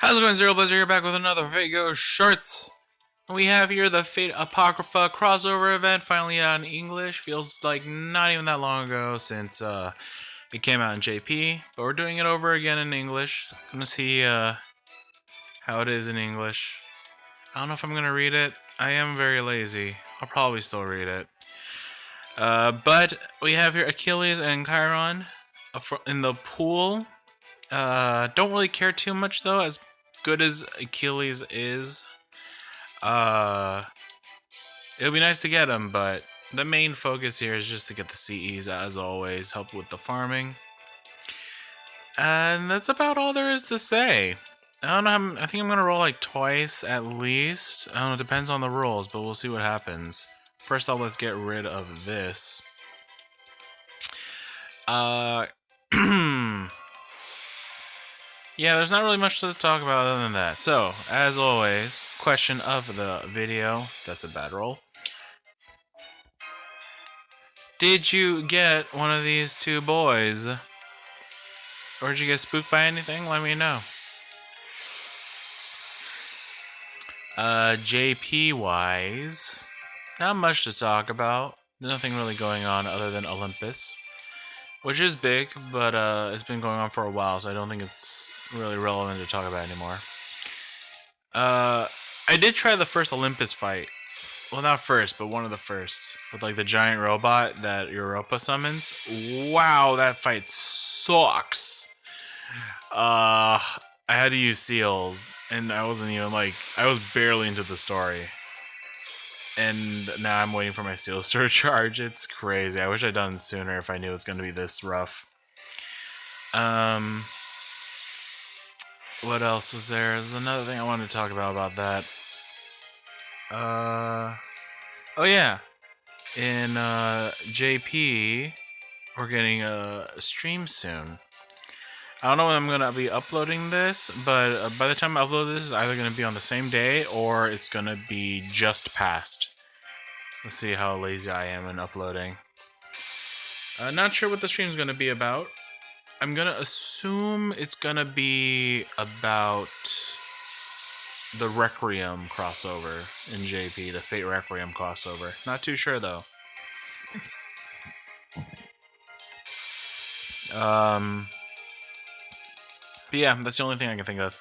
How's it going, Zero Blizzard? Here back with another FGO Shorts. We have here the Fate Apocrypha crossover event, finally out in English. Feels like not even that long ago since it came out in JP, but we're doing it over again in English. Gonna see how it is in English. I don't know if I'm gonna read it. I am very lazy. I'll probably still read it. But we have here Achilles and Chiron in the pool. Don't really care too much though, as good as Achilles is. It'll be nice to get him, but the main focus here is just to get the CEs as always, help with the farming. And that's about all there is to say. I don't know, I think I'm gonna roll like twice at least. I don't know, it depends on the rolls, but we'll see what happens. First off, let's get rid of this. Yeah, there's not really much to talk about other than that. So, as always, question of the video. That's a bad roll. Did you get one of these two boys? Or did you get spooked by anything? Let me know. JP-wise, not much to talk about. Nothing really going on other than Olympus. Which is big, but it's been going on for a while, so I don't think it's really relevant to talk about anymore. I did try the first Olympus fight. Well, not first, but one of the first. With like the giant robot that Europa summons. Wow, that fight sucks. I had to use seals, and I wasn't even like, I was barely into the story. And now I'm waiting for my seals to recharge. It's crazy. I wish I'd done it sooner if I knew it was going to be this rough. What else was there? There's another thing I wanted to talk about that. Oh yeah. In JP, we're getting a stream soon. I don't know when I'm going to be uploading this, but by the time I upload this, it's either going to be on the same day or it's going to be just past. Let's see how lazy I am in uploading. Not sure what the stream's going to be about. I'm going to assume it's going to be about the Requiem crossover in JP, the Fate Requiem crossover. Not too sure though. But yeah, that's the only thing I can think of.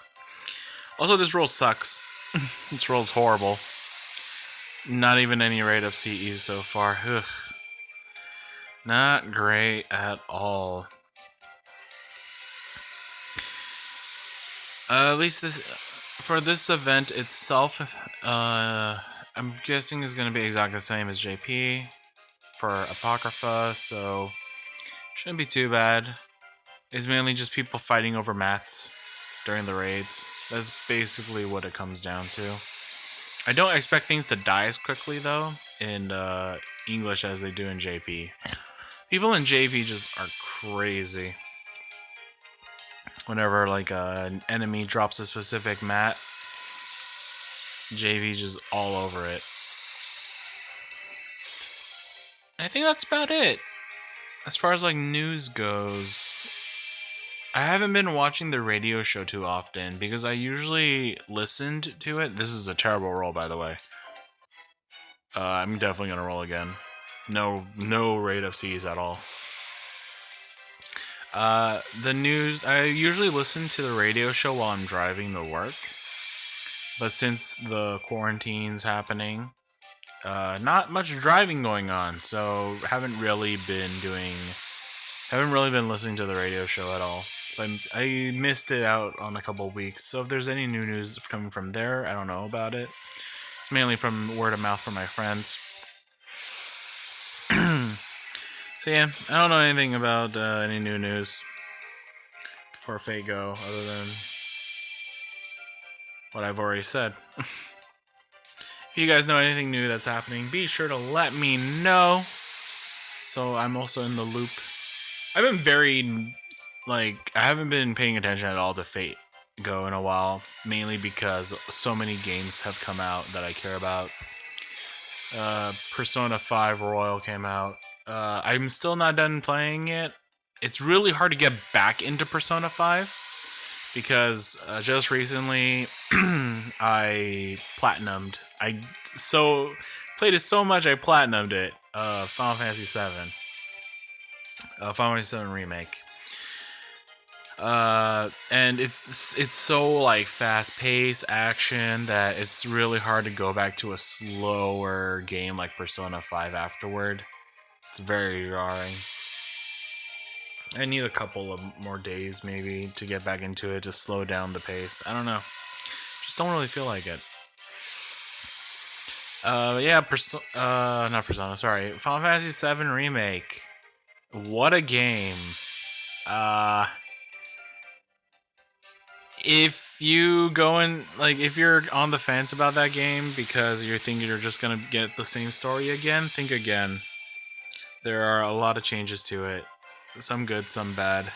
Also, this roll sucks. This roll's horrible. Not even any rate up CEs so far. Ugh. Not great at all. At least this, for this event itself, I'm guessing is going to be exactly the same as JP for Apocrypha, so shouldn't be too bad. It's mainly just people fighting over mats during the raids. That's basically what it comes down to. I don't expect things to die as quickly, though, in English as they do in JP. People in JP just are crazy. Whenever, like, an enemy drops a specific mat, JP just all over it. And I think that's about it. As far as, like, news goes, I haven't been watching the radio show too often because I usually listened to it. This is a terrible roll, by the way. I'm definitely gonna roll again. No rate of C's at all. The news, I usually listen to the radio show while I'm driving to work. But since the quarantine's happening, not much driving going on, so haven't really been listening to the radio show at all. So I missed it out on a couple weeks. So if there's any new news coming from there, I don't know about it. It's mainly from word of mouth from my friends. So yeah, I don't know anything about any new news for FGO other than what I've already said. If you guys know anything new that's happening, be sure to let me know, so I'm also in the loop. I've been I haven't been paying attention at all to Fate Go in a while, mainly because so many games have come out that I care about. Persona 5 Royal came out. I'm still not done playing it. It's really hard to get back into Persona 5 because just recently I platinumed. I played it so much I platinumed it. Final Fantasy VII, Final Fantasy VII Remake. And it's so like fast-paced action that it's really hard to go back to a slower game like Persona 5 afterward. It's very jarring. I need a couple of more days maybe to get back into it, to slow down the pace. I don't know. Just don't really feel like it. Yeah, not Persona, sorry. Final Fantasy VII Remake. What a game. If you go in, like, if you're on the fence about that game because you're thinking you're just gonna get the same story again, think again. There are a lot of changes to it. Some good, some bad.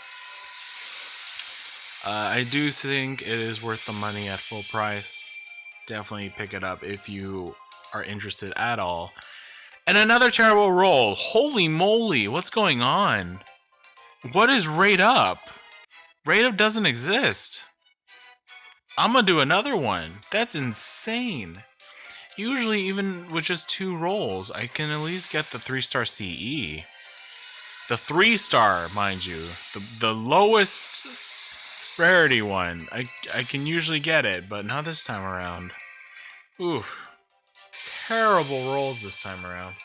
I do think it is worth the money at full price. Definitely pick it up if you are interested at all. And another terrible roll. Holy moly, what's going on? What is rate up? Rate up doesn't exist. I'm gonna do another one. That's insane. Usually, even with just 2 rolls, I can at least get the 3-star CE. The 3-star, mind you. The lowest rarity one. I can usually get it, but not this time around. Oof. Terrible rolls this time around.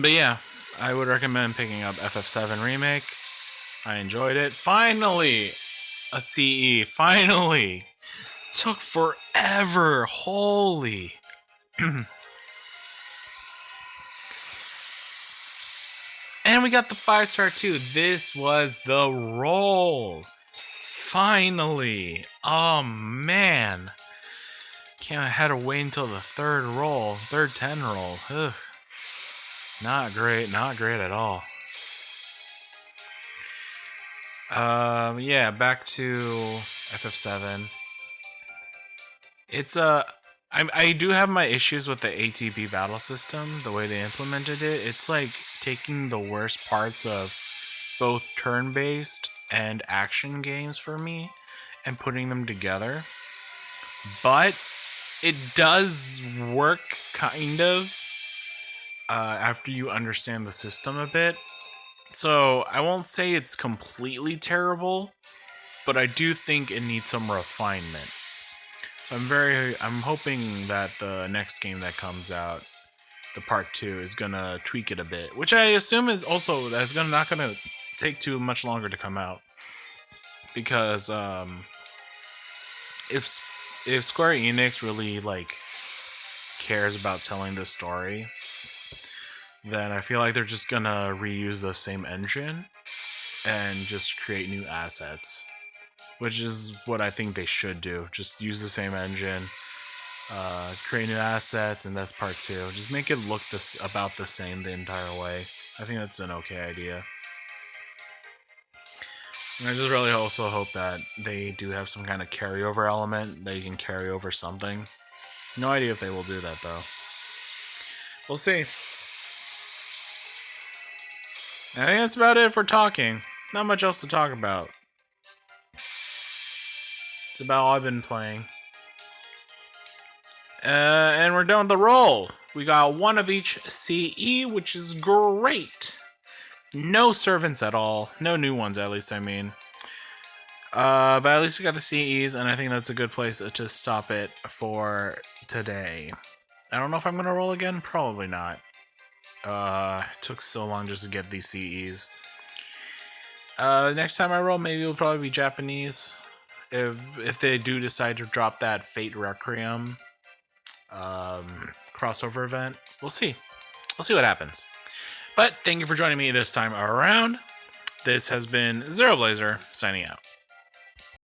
But yeah, I would recommend picking up FF7 Remake. I enjoyed it. Finally! A CE. Finally! Took forever. Holy. And we got the 5-star too. This was the roll. Finally. Oh man. I had to wait until the third 10 roll. Ugh. Not great at all. Yeah, back to FF7. It's I do have my issues with the ATB battle system, the way they implemented it. It's like taking the worst parts of both turn-based and action games for me and putting them together. But it does work, kind of, after you understand the system a bit. So I won't say it's completely terrible, but I do think it needs some refinement. So I'm hoping that the next game that comes out, the part 2, is gonna tweak it a bit, which I assume is also not gonna take too much longer to come out, because if Square Enix really like cares about telling this story, then I feel like they're just gonna reuse the same engine and just create new assets, which is what I think they should do. Just use the same engine, create new assets, and that's part 2. Just make it look about the same the entire way. I think that's an okay idea. And I just really also hope that they do have some kind of carryover element that you can carry over something. No idea if they will do that, though. We'll see. I think that's about it for talking. Not much else to talk about. It's about all I've been playing. And we're done with the roll. We got 1 of each CE, which is great. No servants at all. No new ones, at least, I mean. But at least we got the CEs, and I think that's a good place to stop it for today. I don't know if I'm going to roll again. Probably not. It took so long just to get these CEs. Next time I roll, maybe it'll probably be Japanese. If they do decide to drop that Fate Requiem crossover event, we'll see. We'll see what happens. But thank you for joining me this time around. This has been Zero Blazer, signing out.